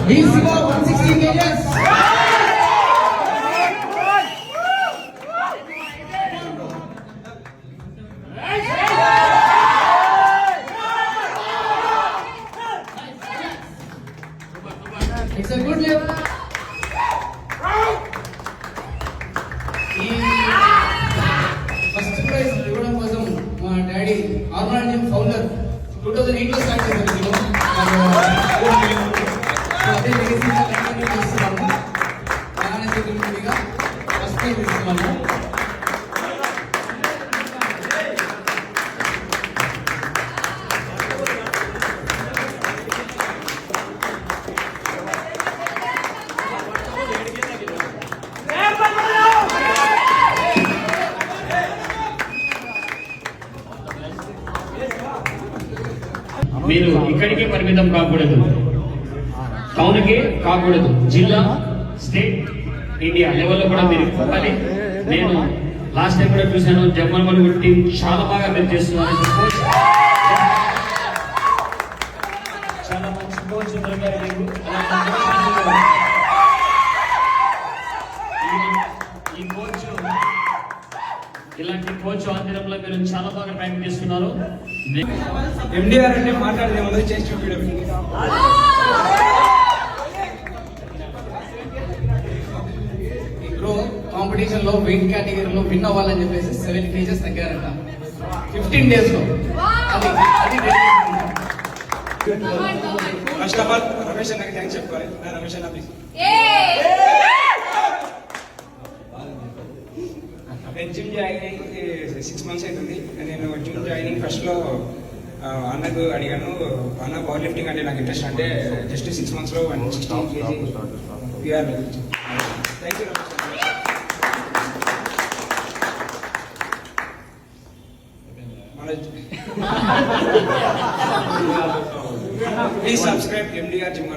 He is 160 kgs. It's a good level. First prize ఇవ్వడం కోసం మా డాడీ ఆర్మల్ జిమ్ ఫౌండర్ 2008 లో స్టార్ట్ చేశారు. అదే లెగసీగా కంటిన్యూ చేస్తున్నాము. అలానే చేతులుగా ఫస్ట్ ప్రైజ్ ఇస్తున్నాము. మీరు ఇక్కడికే పరిమితం కాకూడదు, టౌన్కే కాకూడదు, జిల్లా, స్టేట్, ఇండియా లెవెల్లో కూడా మీరు పోవాలి. నేను లాస్ట్ టైం కూడా చూశాను, జమ్మల్ టీం చాలా బాగా మీరు చేస్తున్నారు. చాలా మంచి కోచ్ దొరికారు మీకు. ఈ కోచ్, ఇలాంటి కోచ్ ఆధ్వర్యంలో మీరు చాలా బాగా ప్రాక్టీస్ చేస్తున్నారు. ఎండిఆర్ అంటే మాట్లాడేది చేసి చూపించడం. ఇప్పుడు కాంపిటీషన్ లో వెయిట్ కేటగిరీలో విన్ అవ్వాలని చెప్పేసి 7 kgs తగ్గారంట 15 days లో. ఫస్ట్ ఆఫ్ ఆల్ రమేష్ అన్నకి థ్యాంక్స్ చెప్పుకోవాలి. రమేష్ అన్న ప్లీజ్. నేను జిమ్ జాయిన్ అయ్యి 6 months అవుతుంది. నేను జిమ్ జాయినింగ్ ఫస్ట్ లో అన్నకు అడిగాను, అన్న పవర్ లిఫ్టింగ్ అంటే నాకు ఇంట్రెస్ట్, అంటే జస్ట్ 6 months లో 116 kg thank you. Please subscribe MDR gym.